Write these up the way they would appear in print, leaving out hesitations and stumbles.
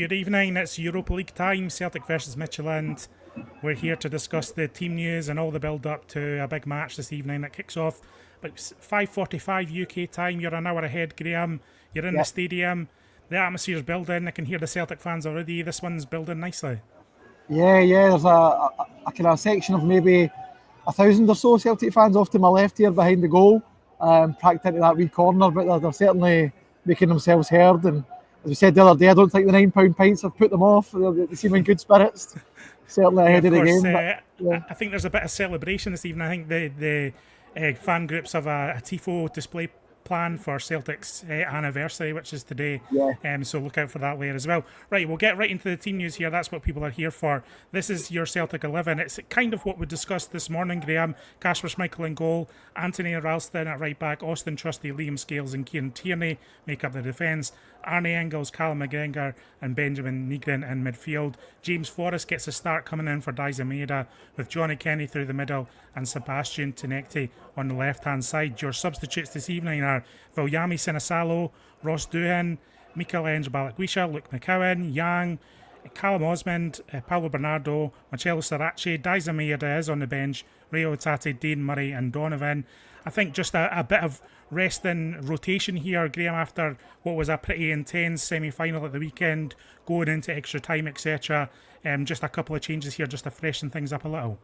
Good evening, it's Europa League time, Celtic versus Midtjylland. We're here to discuss the team news and all the build-up to a big match this evening that kicks off about 5:45 UK time. You're an hour ahead, Graeme. You're in the stadium. The atmosphere's building. I can hear the Celtic fans already. This one's building nicely. Yeah. There's a kind of section of maybe 1,000 or so Celtic fans off to my left here behind the goal, packed into that wee corner, but they're certainly making themselves heard. And as we said the other day, I don't think the £9 pints have put them off. They seem in good spirits. Certainly ahead of the game. I think there's a bit of celebration this evening. I think the fan groups have a tifo display planned for Celtic's anniversary, which is today. So look out for that later as well. Right, we'll get right into the team news here. That's what people are here for. This is your Celtic 11. It's kind of what we discussed this morning, Graeme. Kasper Schmeichel in goal, Anthony Ralston at right back, Austin Trusty, Liam Scales and Kieran Tierney make up the defence. Arne Engels, Callum McGregor and Benjamin Nygren in midfield. James Forrest gets a start coming in for Daizen Maeda with Johnny Kenny through the middle and Sebastian Tinekti on the left-hand side. Your substitutes this evening are Viljami Sinisalo, Ross Doohan, Mikael Balakwisha, Luke McCowan, Yang, Callum Osmond, Paulo Bernardo, Marcelo Sarace, Daizen Maeda is on the bench, Rio Tate, Dane Murray and Donovan. I think just a bit of rest and rotation here, Graeme, after what was a pretty intense semi-final at the weekend, going into extra time, etc. Just a couple of changes here just to freshen things up a little.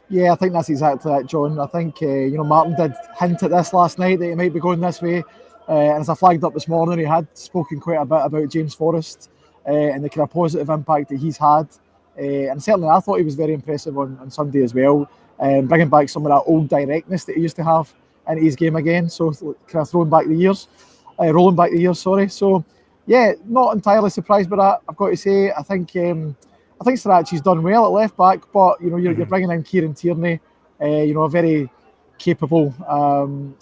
Yeah, I think that's exactly it, John. I think, Martin did hint at this last night that he might be going this way. And as I flagged up this morning, he had spoken quite a bit about James Forrest and the kind of positive impact that he's had. And certainly I thought he was very impressive on Sunday as well, bringing back some of that old directness that he used to have into his game again. So kind of rolling back the years. So, yeah, not entirely surprised by that, I've got to say. I think Sarace's done well at left back, but you're bringing in Kieran Tierney, a very capable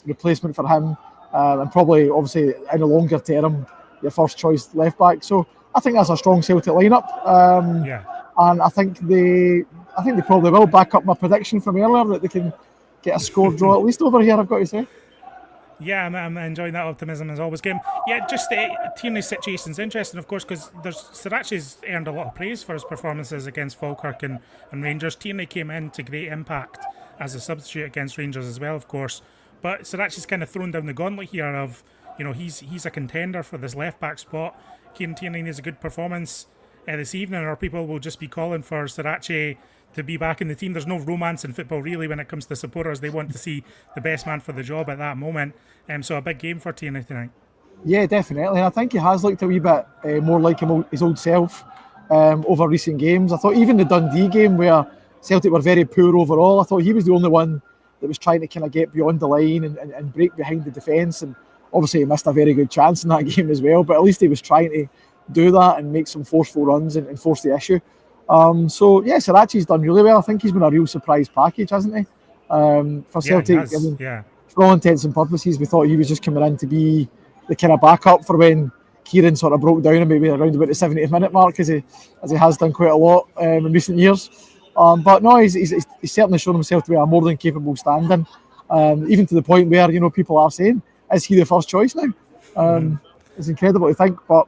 replacement for him, and probably obviously in the longer term your first choice left back. So I think that's a strong Celtic lineup, and I think they probably will back up my prediction from earlier that they can get a score draw at least over here, I've got to say. Yeah, I'm enjoying that optimism as always, Graeme. Yeah, just Tierney's situation's interesting, of course, because Sarace's earned a lot of praise for his performances against Falkirk and Rangers. Tierney came in to great impact as a substitute against Rangers as well, of course. But Sarace's kind of thrown down the gauntlet here of, he's a contender for this left-back spot. Kieran Tierney needs a good performance this evening, or people will just be calling for Sarace to be back in the team. There's no romance in football really when it comes to supporters. They want to see the best man for the job at that moment. So a big game for Tierney tonight. Yeah, definitely. And I think he has looked a wee bit more like his old self over recent games. I thought even the Dundee game where Celtic were very poor overall, I thought he was the only one that was trying to kind of get beyond the line and break behind the defence. And obviously he missed a very good chance in that game as well, but at least he was trying to do that and make some forceful runs and force the issue. Sarace's done really well. I think he's been a real surprise package, hasn't he? For Celtic, for all intents and purposes, we thought he was just coming in to be the kind of backup for when Kieran sort of broke down and maybe around about the 70th minute mark, as he has done quite a lot in recent years. But no, he's certainly shown himself to be a more than capable stand-in, even to the point where people are saying, is he the first choice now? It's incredible to think, but.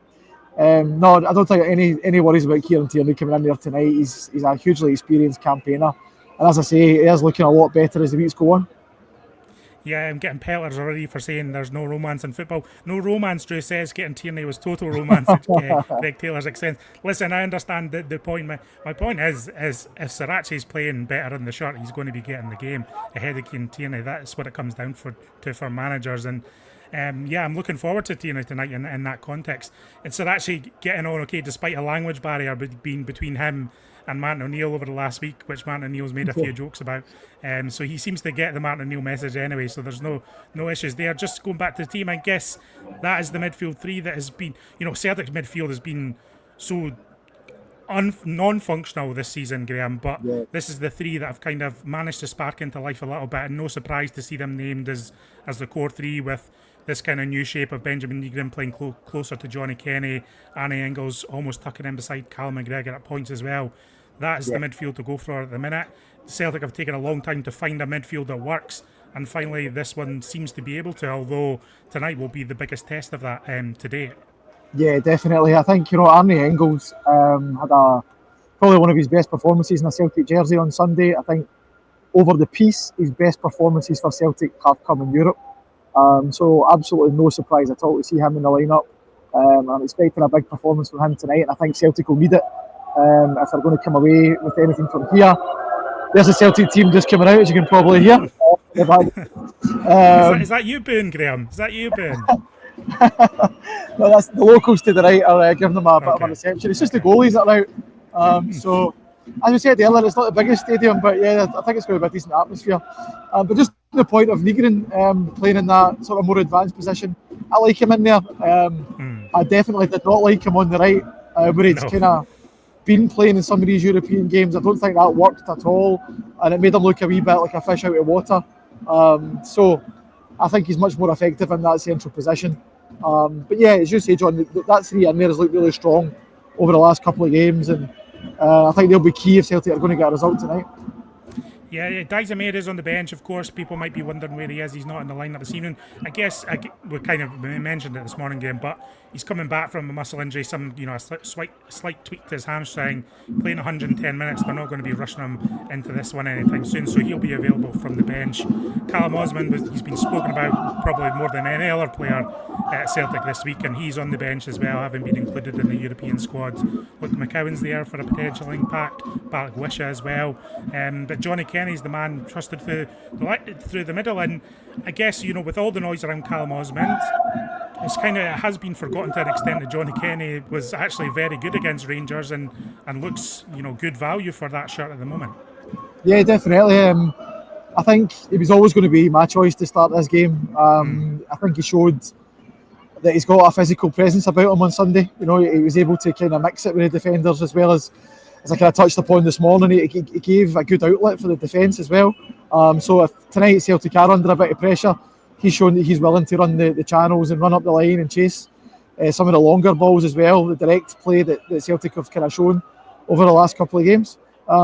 No, I don't think any worries about Kieran Tierney coming in there tonight. He's a hugely experienced campaigner, and as I say, he is looking a lot better as the weeks go on. Yeah, I'm getting pelters already for saying there's no romance in football. No romance, Drew says. Getting Tierney was total romance at Greg Taylor's expense. Listen, I understand the point. My point is if Sarace's playing better in the shirt, he's going to be getting the game ahead of Kieran Tierney. That's what it comes down to for managers. And I'm looking forward to Tierney tonight in that context. And Sarace getting on okay despite a language barrier being between him and Martin O'Neill over the last week, which Martin O'Neill's made a few jokes about. So he seems to get the Martin O'Neill message anyway, so there's no issues there. Just going back to the team, I guess that is the midfield three that has been, Celtic's midfield has been so non-functional this season, Graeme, but this is the three that have kind of managed to spark into life a little bit, and no surprise to see them named as the core three with this kind of new shape of Benjamin Nygren playing closer to Johnny Kenny, Arne Engels almost tucking in beside Callum McGregor at points as well. That is the midfield to go for at the minute. Celtic have taken a long time to find a midfield that works, and finally this one seems to be able to, although tonight will be the biggest test of that to date. Yeah, definitely. I think, Arne Engels had probably one of his best performances in a Celtic jersey on Sunday. I think over the piece, his best performances for Celtic have come in Europe. So absolutely no surprise at all to see him in the lineup. I'm expecting a big performance from him tonight, and I think Celtic will need it if they're going to come away with anything from here. There's a Celtic team just coming out, as you can probably hear. Is that you, Boone, Graeme? Is that you, Boone? No, that's the locals to the right are giving them a bit of a reception. It's just the goalies that are out. So, as we said earlier, it's not the biggest stadium, but yeah, I think it's going to be a decent atmosphere. But just the point of Nygren playing in that sort of more advanced position, I like him in there. I definitely did not like him on the right, where he's kind of been playing in some of these European games. I don't think that worked at all, and it made him look a wee bit like a fish out of water. So I think he's much more effective in that central position. But yeah, as you say, John, that three in there has looked really strong over the last couple of games, and I think they'll be key if Celtic are going to get a result tonight. Yeah, Daisamir is on the bench, of course. People might be wondering where he is. He's not in the lineup this evening. I guess we mentioned it this morning, game, but he's coming back from a muscle injury, a slight tweak to his hamstring, playing 110 minutes. They're not going to be rushing him into this one anytime soon, so he'll be available from the bench. Callum Osman, he's been spoken about probably more than any other player at Celtic this week, and he's on the bench as well, having been included in the European squad. Luke McCowan's there for a potential impact, Balak Wisha as well, but Johnny Kenny's the man trusted through the middle, and I guess, with all the noise around Callum Osmond, it has been forgotten to an extent that Johnny Kenny was actually very good against Rangers and looks, good value for that shirt at the moment. Yeah, definitely. I think it was always going to be my choice to start this game. I think he showed that he's got a physical presence about him on Sunday. He was able to kind of mix it with the defenders as well as I kind of touched upon this morning. He gave a good outlet for the defence as well. So if tonight Celtic are under a bit of pressure, he's shown that he's willing to run the channels and run up the line and chase some of the longer balls as well, the direct play that Celtic have kind of shown over the last couple of games.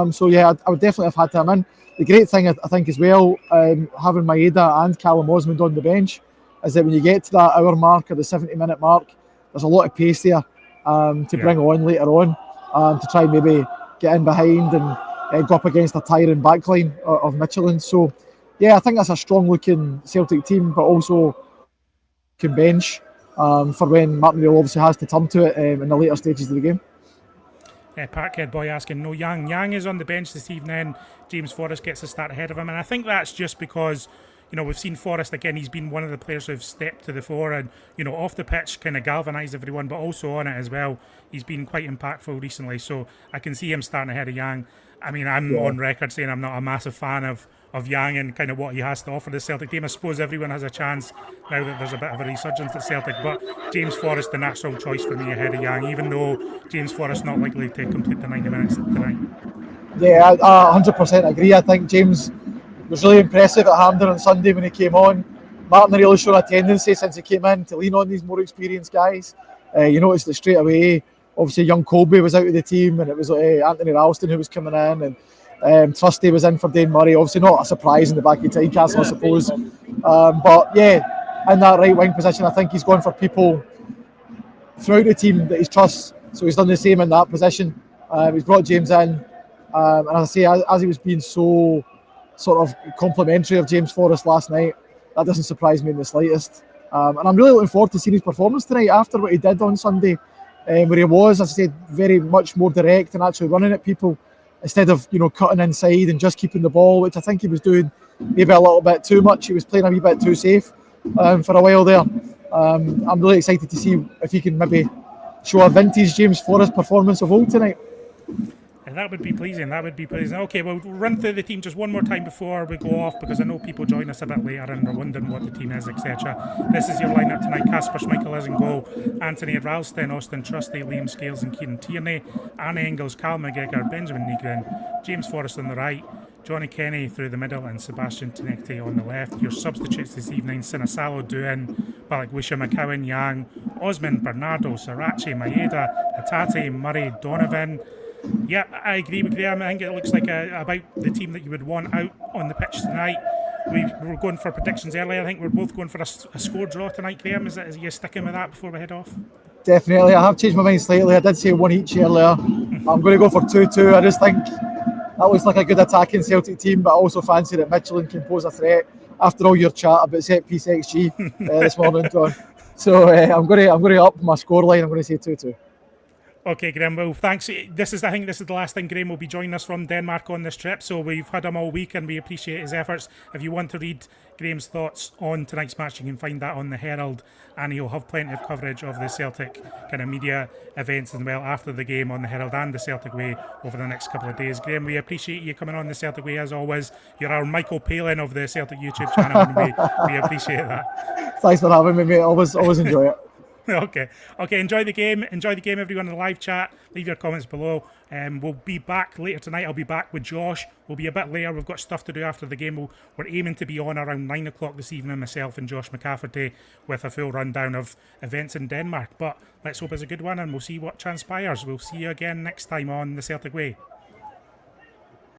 So yeah, I would definitely have had him in. The great thing I think as well, having Maeda and Callum Osmond on the bench, is that when you get to that hour mark or the 70-minute mark, there's a lot of pace there to bring on later on, to try and maybe get in behind and go up against a tiring backline of Midtjylland. So yeah, I think that's a strong-looking Celtic team, but also can bench for when Martin O'Neill obviously has to turn to it in the later stages of the game. Parkhead Boy asking, no Yang. Yang is on the bench this evening. James Forrest gets a start ahead of him, and I think that's just because we've seen Forrest again. He's been one of the players who've stepped to the fore and, off the pitch kind of galvanised everyone, but also on it as well. He's been quite impactful recently, so I can see him starting ahead of Yang. I mean, I'm on record saying I'm not a massive fan of Yang and kind of what he has to offer the Celtic team. I suppose everyone has a chance now that there's a bit of a resurgence at Celtic, but James Forrest, the natural choice for me ahead of Yang, even though James Forrest not likely to complete the 90 minutes tonight. Yeah, I 100% agree. I think James was really impressive at Hampden on Sunday when he came on. Martin really shown a tendency since he came in to lean on these more experienced guys. You noticed that straight away, obviously young Colby was out of the team, and it was Anthony Ralston who was coming in, and Trusty was in for Dane Murray. Obviously not a surprise in the back of Tynecastle, I suppose. But yeah, in that right wing position, I think he's gone for people throughout the team that he trusts. So he's done the same in that position. He's brought James in, and as I say, as he was being so sort of complimentary of James Forrest last night, that doesn't surprise me in the slightest. And I'm really looking forward to seeing his performance tonight after what he did on Sunday, where he was, as I said, very much more direct and actually running at people instead of cutting inside and just keeping the ball, which I think he was doing maybe a little bit too much. He was playing a wee bit too safe for a while there. I'm really excited to see if he can maybe show a vintage James Forrest performance of old tonight. And that would be pleasing. Okay, we'll run through the team just one more time before we go off, because I know people join us a bit later and are wondering what the team is, etc. This is your lineup tonight. Kasper Schmeichel is in goal. Anthony Ralston, Austin Trusty, Liam Scales and Kieran Tierney. Arne Engels, Cal McGregor, Benjamin Nygren, James Forrest on the right, Johnny Kenny through the middle and Sebastian Tinekte on the left. Your substitutes this evening: Sinasalo, Duin, Balak Wisha, McCowan, Yang, Osman, Bernardo, Sarachi, Maeda, Hatate, Murray, Donovan. Yeah, I agree with Graeme. I think it looks like about the team that you would want out on the pitch tonight. We were going for predictions earlier. I think we're both going for a score draw tonight, Graeme. Are you sticking with that before we head off? Definitely. I have changed my mind slightly. I did say one each earlier. I'm going to go for 2-2. I just think that looks like a good attacking Celtic team, but I also fancy that Midtjylland can pose a threat after all your chat about set piece XG this morning, John. So I'm going to up my scoreline. I'm going to say 2-2. Okay, Graeme. Well, thanks. I think this is the last thing Graeme will be joining us from Denmark on this trip. So we've had him all week, and we appreciate his efforts. If you want to read Graeme's thoughts on tonight's match, you can find that on the Herald, and he'll have plenty of coverage of the Celtic kind of media events as well after the game on the Herald and the Celtic Way over the next couple of days. Graeme, we appreciate you coming on the Celtic Way as always. You're our Michael Palin of the Celtic YouTube channel, and we appreciate that. Thanks for having me, mate. Always enjoy it. Okay. Enjoy the game, everyone in the live chat. Leave your comments below. We'll be back later tonight. I'll be back with Josh. We'll be a bit later. We've got stuff to do after the game. We're aiming to be on around 9 o'clock this evening, myself and Josh McCafferty, with a full rundown of events in Denmark. But let's hope it's a good one, and we'll see what transpires. We'll see you again next time on the Celtic Way.